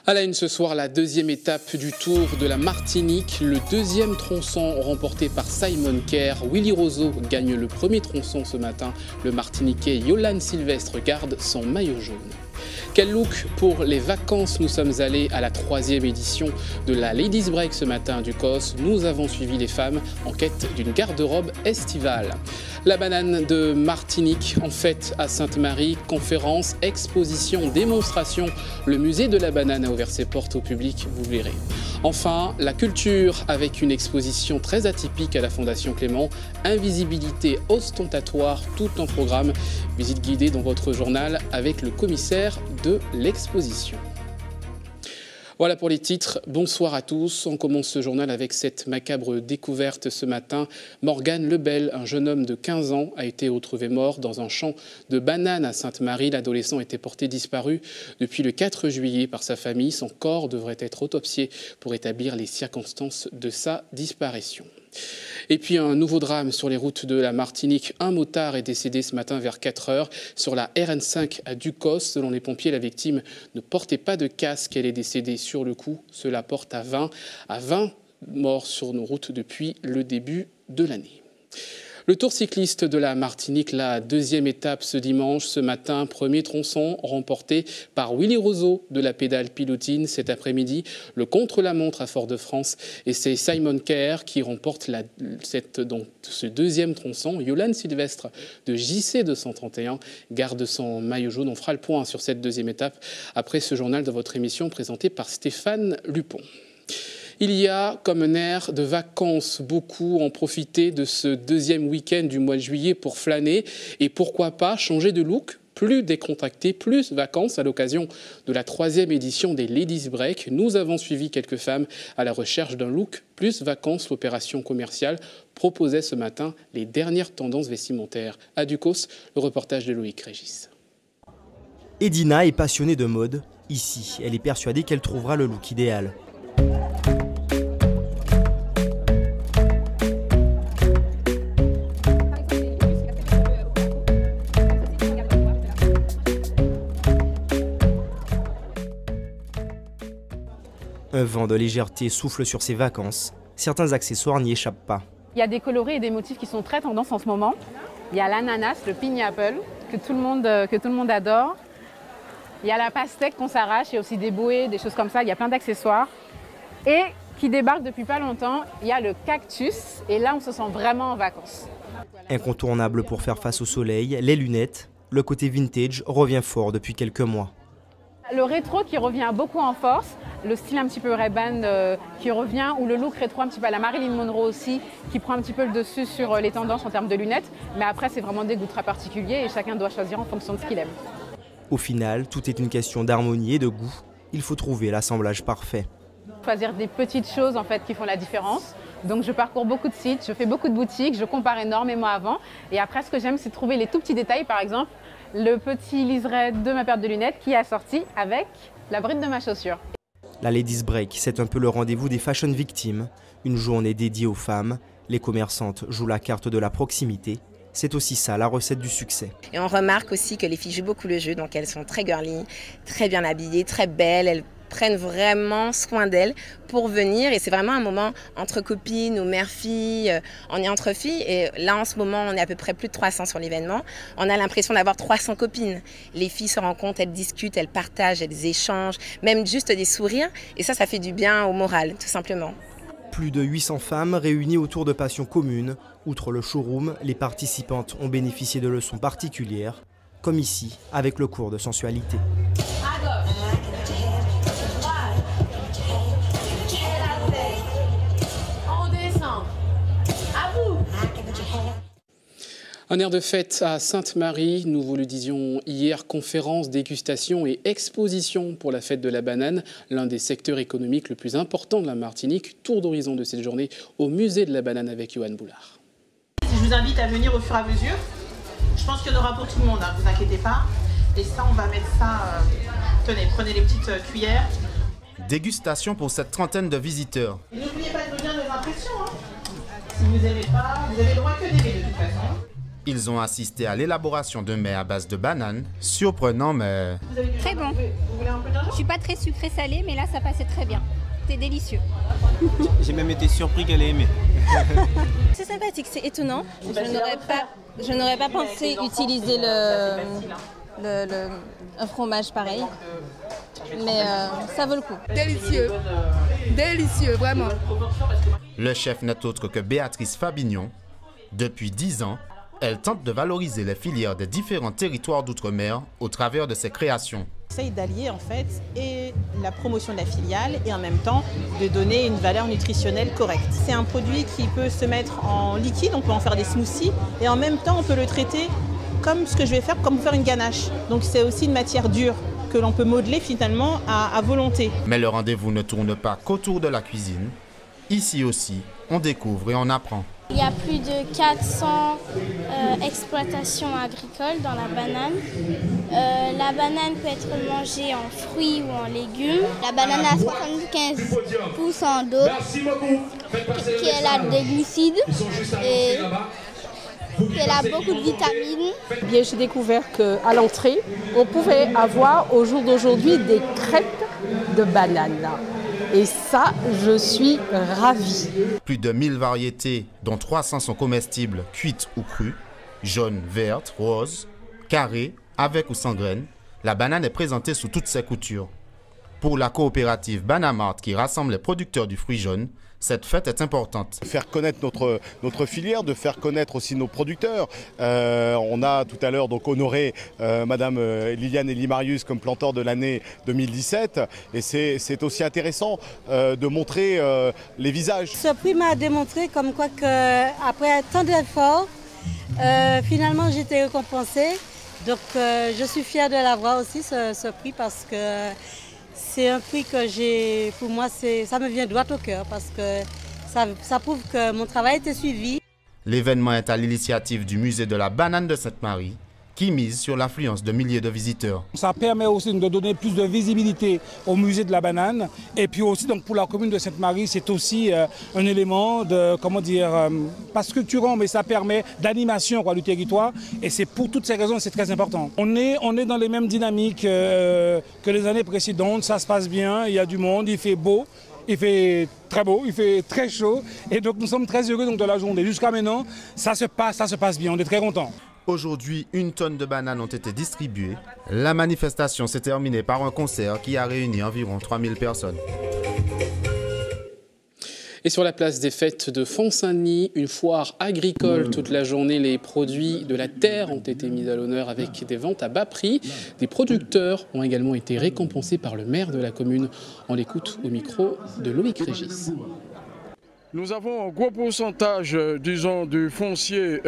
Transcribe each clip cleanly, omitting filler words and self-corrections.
À la une ce soir, la deuxième étape du Tour de la Martinique. Le deuxième tronçon remporté par Simon Kerr. Willy Roseau gagne le premier tronçon ce matin. Le Martiniquais Yolan Sylvestre garde son maillot jaune. Quel look pour les vacances? Nous sommes allés à la 3e édition de la Ladies Break ce matin du COS. Nous avons suivi les femmes en quête d'une garde-robe estivale. La banane de Martinique en fête à Sainte-Marie. Conférence, exposition, démonstration. Le musée de la banane a ouvert ses portes au public, vous verrez. Enfin, la culture avec une exposition très atypique à la Fondation Clément. Invisibilité ostentatoire, tout en programme. Visite guidée dans votre journal avec le commissaire de l'exposition. Voilà pour les titres. Bonsoir à tous. On commence ce journal avec cette macabre découverte ce matin. Morgan Lebel, un jeune homme de 15 ans, a été retrouvé mort dans un champ de bananes à Sainte-Marie. L'adolescent était porté disparu depuis le 4 juillet par sa famille. Son corps devrait être autopsié pour établir les circonstances de sa disparition. Et puis un nouveau drame sur les routes de la Martinique. Un motard est décédé ce matin vers 4 heures sur la RN5 à Ducos. Selon les pompiers, la victime ne portait pas de casque. Elle est décédée sur le coup. Cela porte à 20 morts sur nos routes depuis le début de l'année. Le Tour cycliste de la Martinique, la deuxième étape ce dimanche, ce matin, premier tronçon remporté par Willy Roseau de la pédale pilotine. Cet après-midi, le contre-la-montre à Fort-de-France et c'est Simon Kerr qui remporte ce deuxième tronçon. Yolan Sylvestre de JC 231 garde son maillot jaune. On fera le point sur cette deuxième étape après ce journal de votre émission présenté par Stéphane Lupon. Il y a comme un air de vacances. Beaucoup ont profité de ce deuxième week-end du mois de juillet pour flâner et pourquoi pas changer de look. Plus décontracté, plus vacances à l'occasion de la 3e édition des Ladies Break. Nous avons suivi quelques femmes à la recherche d'un look plus vacances. L'opération commerciale proposait ce matin les dernières tendances vestimentaires. À Ducos, le reportage de Loïc Régis. Edina est passionnée de mode. Ici, elle est persuadée qu'elle trouvera le look idéal. Un vent de légèreté souffle sur ses vacances. Certains accessoires n'y échappent pas. Il y a des coloris et des motifs qui sont très tendance en ce moment. Il y a l'ananas, le pineapple, que tout le monde adore. Il y a la pastèque qu'on s'arrache, il y a aussi des bouées, des choses comme ça. Il y a plein d'accessoires. Et qui débarque depuis pas longtemps, il y a le cactus. Et là, on se sent vraiment en vacances. Incontournable pour faire face au soleil, les lunettes, le côté vintage revient fort depuis quelques mois. Le rétro qui revient beaucoup en force, le style un petit peu Ray-Ban qui revient, ou le look rétro un petit peu à la Marilyn Monroe aussi, qui prend un petit peu le dessus sur les tendances en termes de lunettes. Mais après, c'est vraiment des goûts très particuliers et chacun doit choisir en fonction de ce qu'il aime. Au final, tout est une question d'harmonie et de goût. Il faut trouver l'assemblage parfait. Choisir des petites choses en fait qui font la différence. Donc je parcours beaucoup de sites, je fais beaucoup de boutiques, je compare énormément avant. Et après, ce que j'aime, c'est trouver les tout petits détails. Par exemple, le petit liseré de ma paire de lunettes qui est assorti avec la bride de ma chaussure. La Ladies Break, c'est un peu le rendez-vous des fashion victimes. Une journée dédiée aux femmes. Les commerçantes jouent la carte de la proximité. C'est aussi ça, la recette du succès. Et on remarque aussi que les filles jouent beaucoup le jeu, donc elles sont très girly, très bien habillées, très belles. Elles prennent vraiment soin d'elles pour venir. Et c'est vraiment un moment entre copines ou mères-filles. On est entre filles et là, en ce moment, on est à peu près plus de 300 sur l'événement. On a l'impression d'avoir 300 copines. Les filles se rencontrent, elles discutent, elles partagent, elles échangent, même juste des sourires. Et ça fait du bien au moral, tout simplement. Plus de 800 femmes réunies autour de passions communes. Outre le showroom, les participantes ont bénéficié de leçons particulières, comme ici, avec le cours de sensualité. Un air de fête à Sainte-Marie, nous vous le disions hier, conférence, dégustation et exposition pour la fête de la banane, l'un des secteurs économiques le plus important de la Martinique. Tour d'horizon de cette journée au musée de la banane avec Johan Boulard. Je vous invite à venir au fur et à mesure. Je pense qu'il y en aura pour tout le monde, ne vous inquiétez pas. Et ça, on va mettre ça... Tenez, prenez les petites cuillères. Dégustation pour cette trentaine de visiteurs. N'oubliez pas de venir nos impressions. Si vous n'aimez pas, vous avez le droit que d'aimer de toute façon. Ils ont assisté à l'élaboration d'un mets à base de bananes, surprenant mais... Très bon. Je suis pas très sucré salé, mais là ça passait très bien. C'est délicieux. J'ai même été surpris qu'elle ait aimé. C'est sympathique, c'est étonnant. Je n'aurais pas pensé utiliser un fromage pareil, mais ça vaut le coup. Délicieux, délicieux, vraiment. Le chef n'est autre que Béatrice Fabignon. Depuis 10 ans, elle tente de valoriser les filières des différents territoires d'outre-mer au travers de ses créations. J'essaye d'allier en fait et la promotion de la filiale et en même temps de donner une valeur nutritionnelle correcte. C'est un produit qui peut se mettre en liquide, on peut en faire des smoothies et en même temps on peut le traiter comme ce que je vais faire, comme faire une ganache. Donc c'est aussi une matière dure que l'on peut modeler finalement à volonté. Mais le rendez-vous ne tourne pas qu'autour de la cuisine. Ici aussi, on découvre et on apprend. Il y a plus de 400 exploitations agricoles dans la banane. La banane peut être mangée en fruits ou en légumes. La banane a 75% d'eau, qui a des glucides et elle a beaucoup de vitamines. Bien, j'ai découvert qu'à l'entrée, on pouvait avoir au jour d'aujourd'hui des crêpes de banane. Et ça, je suis ravie. Plus de 1000 variétés, dont 300 sont comestibles, cuites ou crues, jaunes, vertes, roses, carrées, avec ou sans graines. La banane est présentée sous toutes ses coutures. Pour la coopérative Banamart qui rassemble les producteurs du fruit jaune, cette fête est importante. Faire connaître notre filière, de faire connaître aussi nos producteurs. On a tout à l'heure donc honoré Madame Liliane Elie-Marius comme planteur de l'année 2017. Et c'est aussi intéressant de montrer les visages. Ce prix m'a démontré comme quoi qu'après tant d'efforts, finalement j'ai été récompensée. Donc je suis fière de l'avoir aussi ce prix parce que c'est un prix que j'ai, pour moi, ça me vient droit au cœur parce que ça prouve que mon travail a été suivi. L'événement est à l'initiative du musée de la banane de Sainte-Marie qui mise sur l'affluence de milliers de visiteurs. Ça permet aussi de donner plus de visibilité au musée de la banane et puis aussi donc pour la commune de Sainte-Marie, c'est aussi un élément de, comment dire, pas structurant, mais ça permet d'animation du territoire et c'est pour toutes ces raisons c'est très important. On est dans les mêmes dynamiques que les années précédentes, ça se passe bien, il y a du monde, il fait beau. Il fait très beau, il fait très chaud et donc nous sommes très heureux donc, de la journée. Jusqu'à maintenant, ça se passe bien, on est très contents. Aujourd'hui, 1 tonne de bananes ont été distribuées. La manifestation s'est terminée par un concert qui a réuni environ 3000 personnes. Et sur la place des fêtes de Font-Saint-Denis, une foire agricole toute la journée. Les produits de la terre ont été mis à l'honneur avec des ventes à bas prix. Des producteurs ont également été récompensés par le maire de la commune. On l'écoute au micro de Loïc Régis. Nous avons un gros pourcentage, disons, du foncier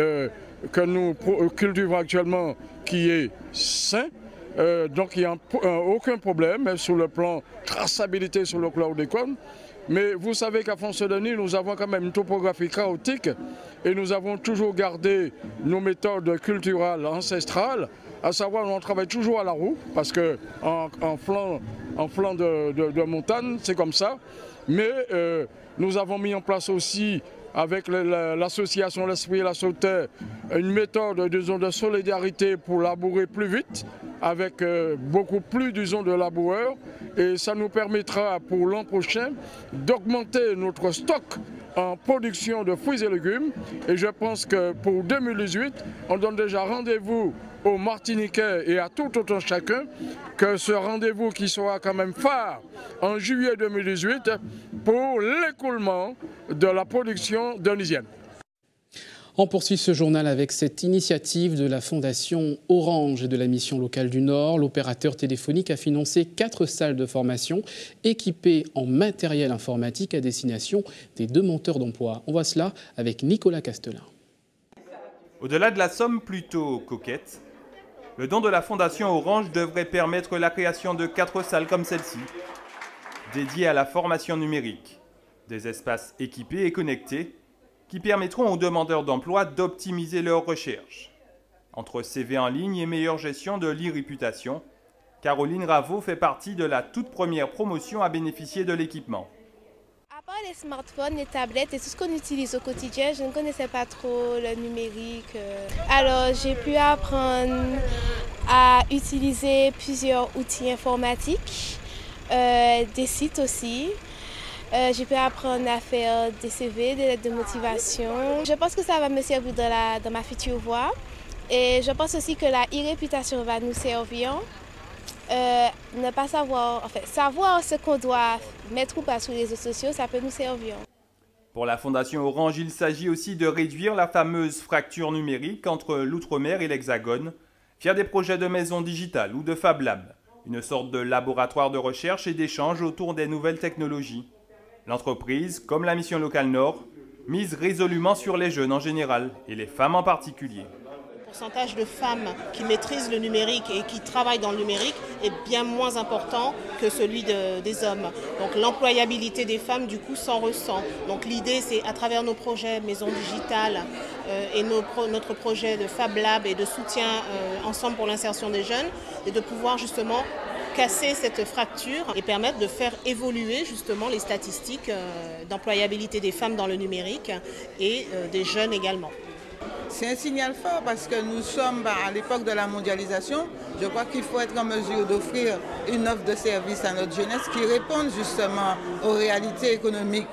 que nous cultivons actuellement qui est sain. Donc il n'y a aucun problème sur le plan traçabilité sur le chlordécone. Mais vous savez qu'à Font-Saint-Denis, nous avons quand même une topographie chaotique et nous avons toujours gardé nos méthodes culturales ancestrales, à savoir on travaille toujours à la roue, parce qu'en flanc de montagne, c'est comme ça. Mais nous avons mis en place aussi, avec l'association L'Esprit et la Sauterre, une méthode disons, de solidarité pour labourer plus vite, avec beaucoup plus disons, de laboureurs. Et ça nous permettra pour l'an prochain d'augmenter notre stock en production de fruits et légumes. Et je pense que pour 2018, on donne déjà rendez-vous aux Martiniquais et à tout autant chacun que ce rendez-vous qui sera quand même phare en juillet 2018 pour l'écoulement de la production denizienne. On poursuit ce journal avec cette initiative de la Fondation Orange et de la Mission locale du Nord. L'opérateur téléphonique a financé 4 salles de formation équipées en matériel informatique à destination des demandeurs d'emploi. On voit cela avec Nicolas Castelin. Au-delà de la somme plutôt coquette, le don de la Fondation Orange devrait permettre la création de 4 salles comme celle-ci, dédiées à la formation numérique. Des espaces équipés et connectés qui permettront aux demandeurs d'emploi d'optimiser leurs recherches. Entre CV en ligne et meilleure gestion de l'e-réputation, Caroline Raveau fait partie de la toute première promotion à bénéficier de l'équipement. À part les smartphones, les tablettes et tout ce qu'on utilise au quotidien, je ne connaissais pas trop le numérique. Alors j'ai pu apprendre à utiliser plusieurs outils informatiques, des sites aussi. J'ai pu apprendre à faire des CV, des lettres de motivation. Je pense que ça va me servir dans ma future voie. Et je pense aussi que la e-réputation va nous servir. Ne pas savoir, savoir ce qu'on doit mettre ou pas sur les réseaux sociaux, ça peut nous servir. Pour la Fondation Orange, il s'agit aussi de réduire la fameuse fracture numérique entre l'outre-mer et l'Hexagone via des projets de maisons digitales ou de Fab Lab, une sorte de laboratoire de recherche et d'échange autour des nouvelles technologies. L'entreprise, comme la mission locale Nord, mise résolument sur les jeunes en général et les femmes en particulier. Le pourcentage de femmes qui maîtrisent le numérique et qui travaillent dans le numérique est bien moins important que celui des hommes. Donc l'employabilité des femmes du coup s'en ressent. Donc l'idée c'est à travers nos projets Maison Digitale et notre projet de Fab Lab et de soutien ensemble pour l'insertion des jeunes, et de pouvoir justement casser cette fracture et permettre de faire évoluer justement les statistiques d'employabilité des femmes dans le numérique et des jeunes également. C'est un signal fort parce que nous sommes à l'époque de la mondialisation. Je crois qu'il faut être en mesure d'offrir une offre de services à notre jeunesse qui réponde justement aux réalités économiques,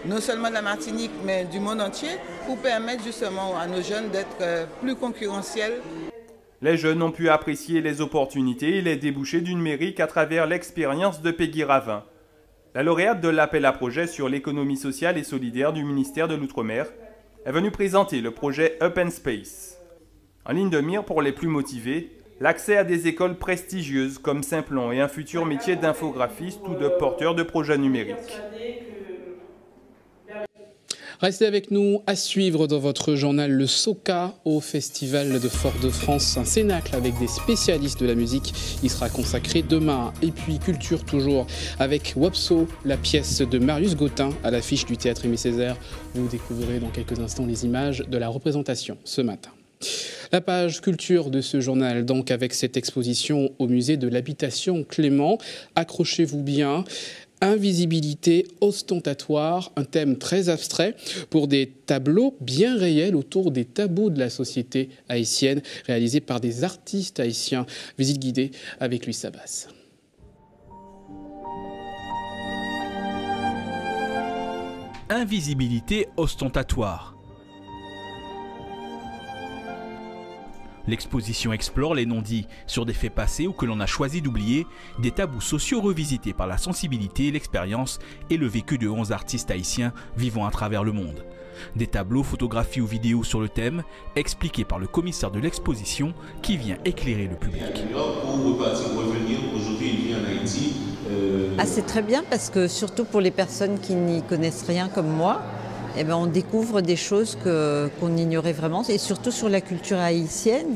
non seulement de la Martinique, mais du monde entier, pour permettre justement à nos jeunes d'être plus concurrentiels. Les jeunes ont pu apprécier les opportunités et les débouchés du numérique à travers l'expérience de Peggy Ravin. La lauréate de l'appel à projet sur l'économie sociale et solidaire du ministère de l'Outre-mer est venue présenter le projet Up and Space. En ligne de mire pour les plus motivés, l'accès à des écoles prestigieuses comme Simplon et un futur métier d'infographiste ou de porteur de projets numériques. Restez avec nous, à suivre dans votre journal le Soca au Festival de Fort-de-France, un cénacle avec des spécialistes de la musique. Il sera consacré demain. Et puis culture toujours avec Wopso, la pièce de Marius Gautin à l'affiche du Théâtre Aimé Césaire. Vous découvrirez dans quelques instants les images de la représentation ce matin. La page culture de ce journal, donc avec cette exposition au musée de l'habitation Clément. Accrochez-vous bien. Invisibilité ostentatoire, un thème très abstrait pour des tableaux bien réels autour des tabous de la société haïtienne, réalisés par des artistes haïtiens. Visite guidée avec Louis Sabas. Invisibilité ostentatoire. L'exposition explore les non-dits sur des faits passés ou que l'on a choisi d'oublier, des tabous sociaux revisités par la sensibilité, l'expérience et le vécu de 11 artistes haïtiens vivant à travers le monde. Des tableaux, photographies ou vidéos sur le thème, expliqués par le commissaire de l'exposition qui vient éclairer le public. C'est très bien parce que surtout pour les personnes qui n'y connaissent rien comme moi, eh ben, on découvre des choses qu'on ignorait vraiment, et surtout sur la culture haïtienne,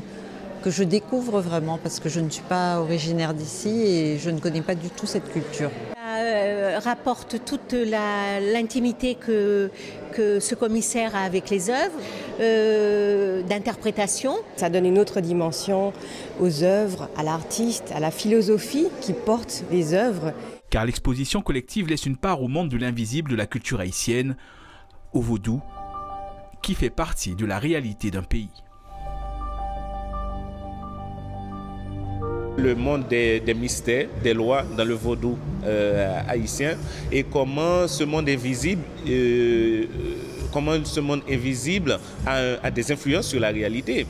que je découvre vraiment, parce que je ne suis pas originaire d'ici et je ne connais pas du tout cette culture. Ça rapporte toute l'intimité que ce commissaire a avec les œuvres, d'interprétation. Ça donne une autre dimension aux œuvres, à l'artiste, à la philosophie qui porte les œuvres. Car l'exposition collective laisse une part au monde de l'invisible de la culture haïtienne, au vaudou, qui fait partie de la réalité d'un pays. Le monde des mystères, des lois dans le vaudou haïtien et comment ce monde invisible, a des influences sur la réalité.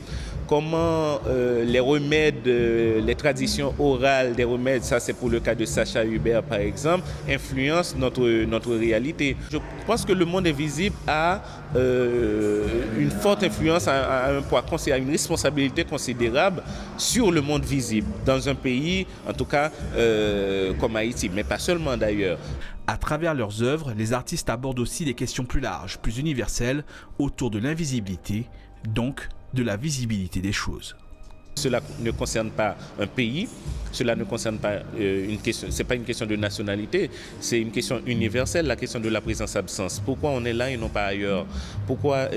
Comment les remèdes, les traditions orales des remèdes, ça c'est pour le cas de Sacha Hubert par exemple, influencent notre réalité. Je pense que le monde invisible a une forte influence, a un poids, a une responsabilité considérable sur le monde visible, dans un pays en tout cas comme Haïti, mais pas seulement d'ailleurs. À travers leurs œuvres, les artistes abordent aussi des questions plus larges, plus universelles, autour de l'invisibilité, donc de la visibilité des choses. Cela ne concerne pas un pays, cela ne concerne pas une question, c'est pas une question de nationalité, c'est une question universelle, la question de la présence-absence. Pourquoi on est là et non pas ailleurs? Pourquoi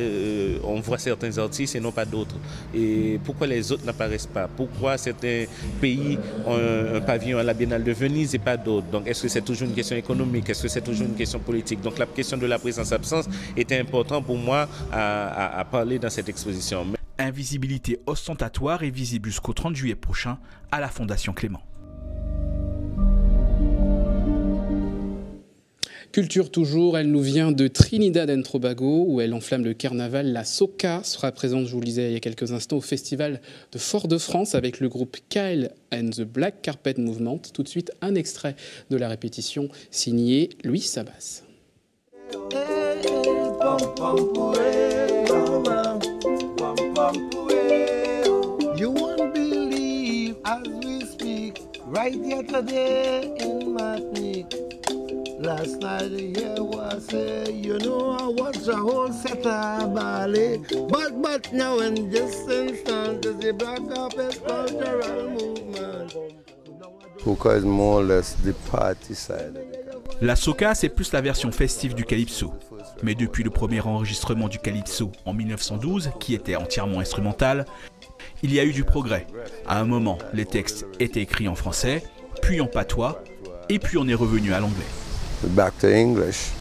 on voit certains artistes et non pas d'autres? Et pourquoi les autres n'apparaissent pas? Pourquoi certains pays ont un pavillon à la Biennale de Venise et pas d'autres? Donc est-ce que c'est toujours une question économique? Est-ce que c'est toujours une question politique? Donc la question de la présence-absence était importante pour moi à parler dans cette exposition. Invisibilité ostentatoire et visible jusqu'au 30 juillet prochain à la Fondation Clément. Culture toujours, elle nous vient de Trinidad and Tobago où elle enflamme le carnaval. La Soca sera présente, je vous le disais il y a quelques instants, au festival de Fort-de-France avec le groupe Kyle and the Black Carpet Movement. Tout de suite, un extrait de la répétition signé Louis Sabas. You won't believe as we speak, right here today in Martinique. Last night here was you know I watched a whole set of ballet, but now in this instant is the Black Carpet cultural movement. Soca is more or less the party side. La Soca, c'est plus la version festive du calypso. Mais depuis le premier enregistrement du calypso en 1912, qui était entièrement instrumental, il y a eu du progrès. À un moment, les textes étaient écrits en français, puis en patois, et puis on est revenu à l'anglais. Back to English.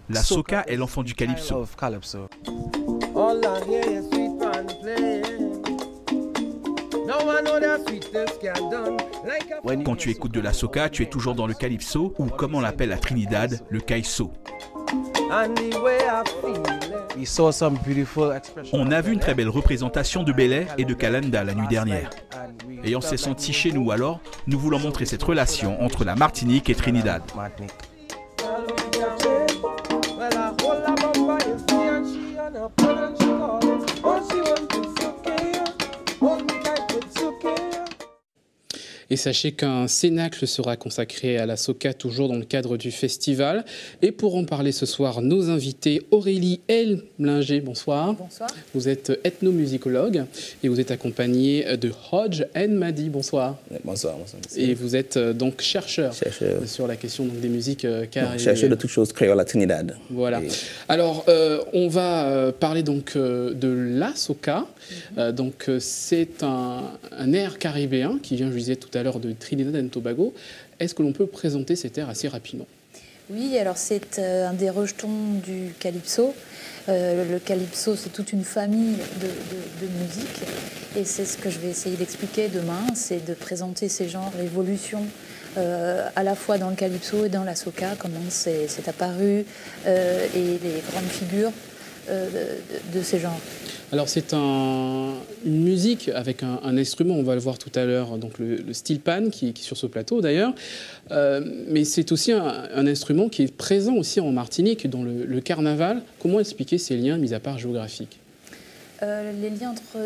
La Soca est l'enfant du calypso. Quand tu écoutes de la Soca, tu es toujours dans le calypso ou comme on l'appelle à Trinidad, le caïso. On a vu une très belle représentation de Belay et de Kalanda la nuit dernière. Et on s'est senti chez nous, alors nous voulons montrer cette relation entre la Martinique et Trinidad. Et sachez qu'un cénacle sera consacré à la Soca, toujours dans le cadre du festival. Et pour en parler ce soir, nos invités, Aurélie Elmlinger, bonsoir. Bonsoir. Vous êtes ethnomusicologue et vous êtes accompagnée de Hodge Madi, bonsoir. Bonsoir, bonsoir. Et vous êtes donc chercheur sur la question donc, des musiques caribéennes. Chercheur de toutes choses créoles à Trinidad. Voilà. Et... Alors, on va parler donc de la Soca. Donc, c'est un air caribéen qui vient, je disais tout à l'heure, de Trinidad and Tobago. Est-ce que l'on peut présenter cet air assez rapidement? Oui, alors c'est un des rejetons du calypso. Le calypso, c'est toute une famille de musique. Et c'est ce que je vais essayer d'expliquer demain, c'est de présenter ces genres, l'évolution à la fois dans le calypso et dans la soca, comment c'est apparu, et les grandes figures de ces genres. Alors c'est une musique avec un instrument, on va le voir tout à l'heure, donc le steel pan qui est sur ce plateau d'ailleurs, mais c'est aussi un instrument qui est présent aussi en Martinique dans le carnaval. Comment expliquer ces liens mis à part géographiques? Les liens entre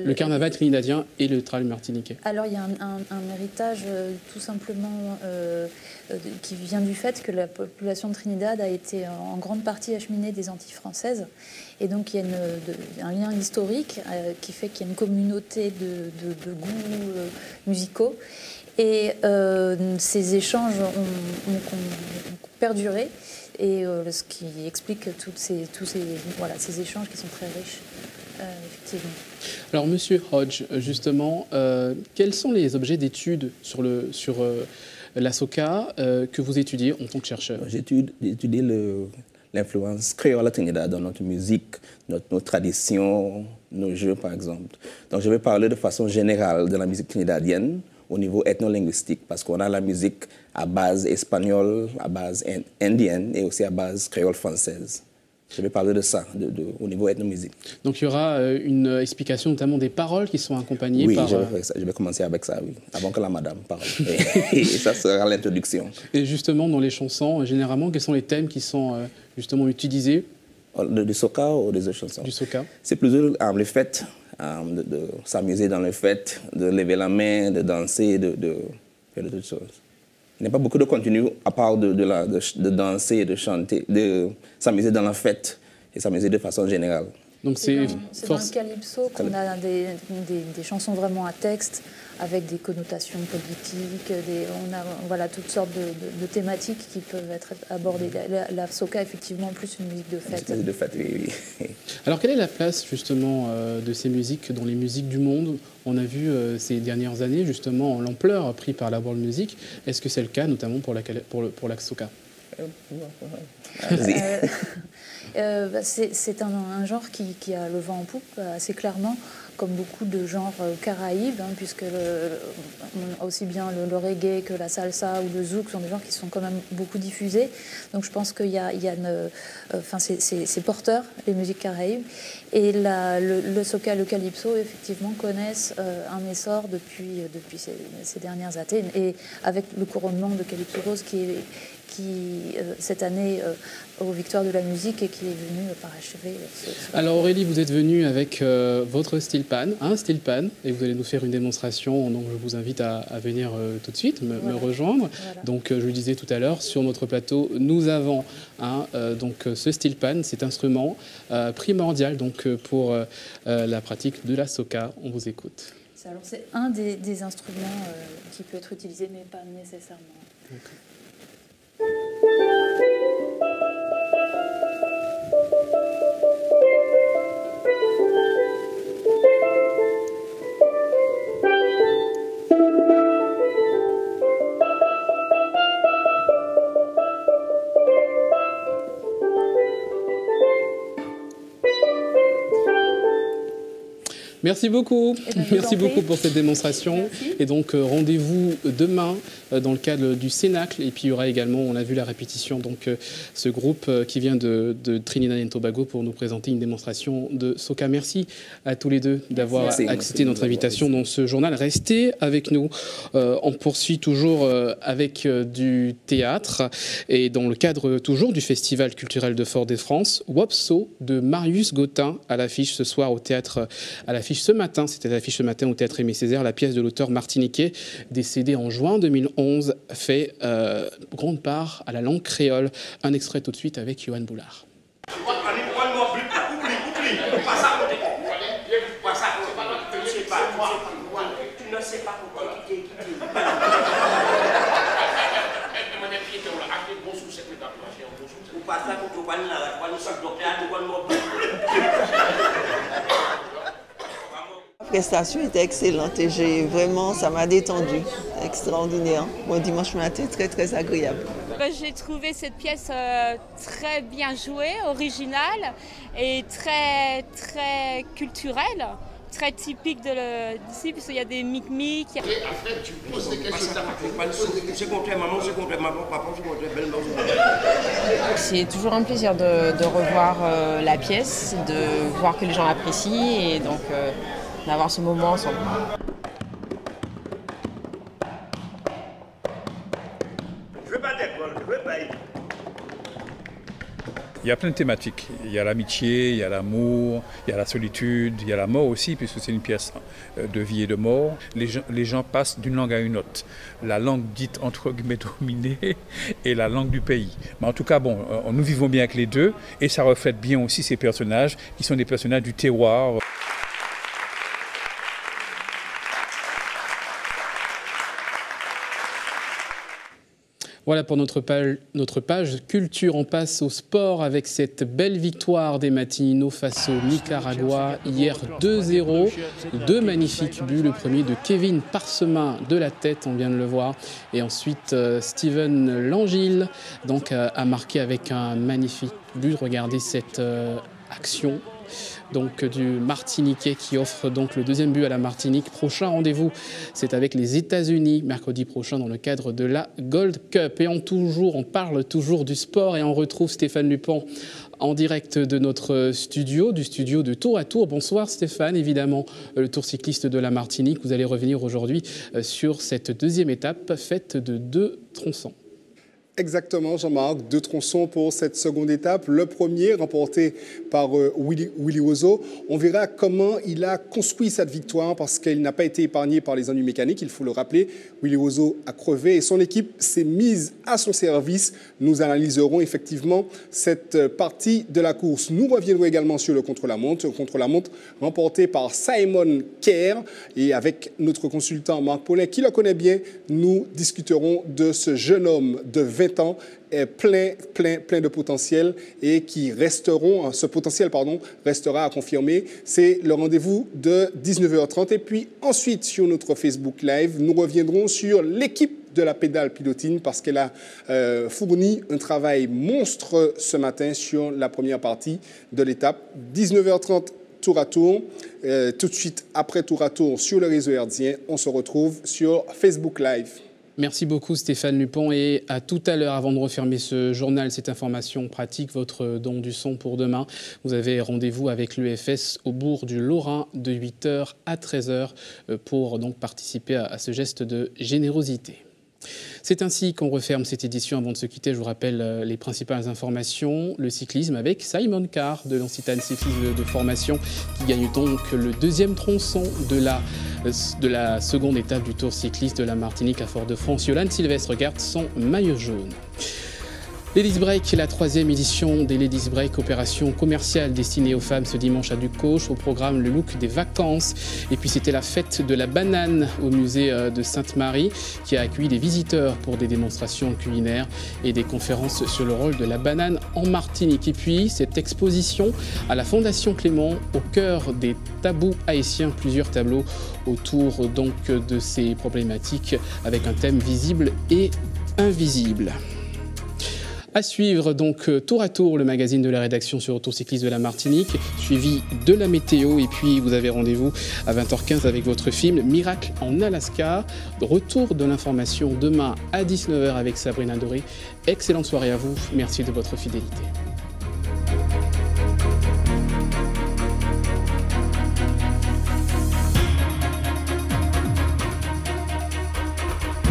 le carnaval trinidadien et le trad martiniquais. Alors il y a un héritage tout simplement qui vient du fait que la population de Trinidad a été en grande partie acheminée des Antilles françaises. Et donc il y a un lien historique qui fait qu'il y a une communauté de goûts musicaux. Et ces échanges ont perduré. Et ce qui explique tous ces échanges qui sont très riches, effectivement. Alors, Monsieur Hodge, justement, quels sont les objets d'études sur la soca que vous étudiez en tant que chercheur? J'ai étudié l'influence créole à Trinidad dans notre musique, nos traditions, nos jeux, par exemple. Donc, je vais parler de façon générale de la musique trinidadienne, au niveau ethno-linguistique, parce qu'on a la musique à base espagnole, à base indienne et aussi à base créole française. Je vais parler de ça, au niveau ethnomusique. Donc il y aura une explication notamment des paroles qui sont accompagnées par... Oui, je vais commencer avec ça, oui, avant que la madame parle. Et ça sera l'introduction. Et justement, dans les chansons, généralement, quels sont les thèmes qui sont justement utilisés? Du soca ou des autres chansons? Du soca. C'est plutôt les fêtes. De s'amuser dans les fêtes, de lever la main, de danser, de faire de toutes choses. Il n'y a pas beaucoup de contenu à part de danser et de chanter, de s'amuser dans la fête et s'amuser de façon générale. Donc c'est dans le calypso qu'on a des chansons vraiment à texte, avec des connotations politiques, on a voilà, toutes sortes de thématiques qui peuvent être abordées. La soca, effectivement, plus une musique de fête. Musique de fête, oui. Alors quelle est la place justement de ces musiques dans les musiques du monde? On a vu ces dernières années justement l'ampleur prise par la world music. Est-ce que c'est le cas notamment pour la soca? C'est un genre qui a le vent en poupe assez clairement, comme beaucoup de genres caraïbes, puisque aussi bien le reggae que la salsa ou le zouk sont des genres qui sont quand même beaucoup diffusés. Donc je pense qu'il y a c'est porteur, les musiques caraïbes. Et le soca, le calypso, effectivement, connaissent un essor depuis ces dernières années. Et avec le couronnement de Calypso Rose qui cette année aux Victoires de la musique et qui est venu parachever. Alors Aurélie, vous êtes venue avec votre steel pan, un steel pan, et vous allez nous faire une démonstration. Donc je vous invite à venir tout de suite me rejoindre. Voilà. Donc je le disais tout à l'heure, sur notre plateau, nous avons ce steel pan, cet instrument primordial donc pour la pratique de la soca. On vous écoute. C'est un des instruments qui peut être utilisé, mais pas nécessairement. Merci beaucoup. Merci beaucoup pour cette démonstration. Merci. Et donc rendez-vous demain dans le cadre du Cénacle. Et puis il y aura également, on a vu la répétition, donc ce groupe qui vient de Trinidad et Tobago pour nous présenter une démonstration de soca. Merci à tous les deux d'avoir accepté notre invitation dans ce journal. Restez avec nous. On poursuit toujours avec du théâtre et dans le cadre toujours du Festival culturel de Fort-de-France, Wopso de Marius Gottin à l'affiche ce soir au théâtre, à l'affiche ce matin, c'était l'affiche ce matin au Théâtre Aimé Césaire. La pièce de l'auteur martiniquais, décédé en juin 2011, fait grande part à la langue créole. Un extrait tout de suite avec Yohan Boulard. La prestation était excellente et ça m'a détendu, extraordinaire. Mon dimanche matin, très très agréable. J'ai trouvé cette pièce très bien jouée, originale et très très culturelle, très typique d'ici, puisqu'il y a des micmics. C'est toujours un plaisir de revoir la pièce, de voir que les gens l'apprécient et donc d'avoir ce moment ensemble. Il y a plein de thématiques. Il y a l'amitié, il y a l'amour, il y a la solitude, il y a la mort aussi, puisque c'est une pièce de vie et de mort. Les gens passent d'une langue à une autre. La langue dite entre guillemets dominée et la langue du pays. Mais en tout cas, bon, nous vivons bien avec les deux et ça reflète bien aussi ces personnages qui sont des personnages du terroir. Voilà pour notre page culture. On passe au sport avec cette belle victoire des Matininos face au Nicaragua. Hier 2-0, deux magnifiques buts. Le premier de Kevin Parsemin de la tête, on vient de le voir. Et ensuite Steven Langille donc, a marqué avec un magnifique but. Regardez cette action. Donc du Martiniquais qui offre donc le deuxième but à la Martinique. Prochain rendez-vous, c'est avec les États-Unis mercredi prochain dans le cadre de la Gold Cup. Et on parle toujours du sport et on retrouve Stéphane Lupon en direct de notre studio, du studio de Tour à Tour. Bonsoir Stéphane, évidemment le Tour cycliste de la Martinique. Vous allez revenir aujourd'hui sur cette deuxième étape faite de 2 tronçons. Exactement, Jean-Marc. 2 tronçons pour cette seconde étape. Le premier, remporté par Willy Roseau. On verra comment il a construit cette victoire parce qu'il n'a pas été épargné par les ennuis mécaniques. Il faut le rappeler, Willy Roseau a crevé et son équipe s'est mise à son service. Nous analyserons effectivement cette partie de la course. Nous reviendrons également sur le contre-la-montre. Le contre-la-montre remporté par Simon Kerr. Et avec notre consultant Marc Paulet, qui le connaît bien, nous discuterons de ce jeune homme de 20 ans, plein de potentiel et qui resteront, ce potentiel restera à confirmer. C'est le rendez-vous de 19h30 et puis ensuite sur notre Facebook Live, nous reviendrons sur l'équipe de la pédale pilotine parce qu'elle a fourni un travail monstre ce matin sur la première partie de l'étape. 19h30 tour à tour. Tout de suite après tour à tour sur le réseau herdien, on se retrouve sur Facebook Live. Merci beaucoup Stéphane Lupon et à tout à l'heure. Avant de refermer ce journal, cette information pratique, votre don du son pour demain. Vous avez rendez-vous avec l'EFS au bourg du Lorrain de 8h à 13h pour donc participer à ce geste de générosité. C'est ainsi qu'on referme cette édition. Avant de se quitter, je vous rappelle les principales informations. Le cyclisme avec Simon Kerr de l'Occitane Cyclisme de formation qui gagne donc le 2e tronçon de la seconde étape du Tour cycliste de la Martinique à Fort-de-France. Yolande Sylvestre garde son maillot jaune. Ladies Break, la 3e édition des Ladies Break, opération commerciale destinée aux femmes ce dimanche à Ducos. Au programme, le look des vacances. Et puis c'était la fête de la banane au musée de Sainte-Marie qui a accueilli des visiteurs pour des démonstrations culinaires et des conférences sur le rôle de la banane en Martinique. Et puis cette exposition à la Fondation Clément au cœur des tabous haïtiens. Plusieurs tableaux autour donc de ces problématiques avec un thème visible et invisible. À suivre donc tour à tour le magazine de la rédaction sur le Tour cycliste de la Martinique, suivi de la météo et puis vous avez rendez-vous à 20h15 avec votre film Miracle en Alaska. Retour de l'information demain à 19h avec Sabrina Doré. Excellente soirée à vous, merci de votre fidélité.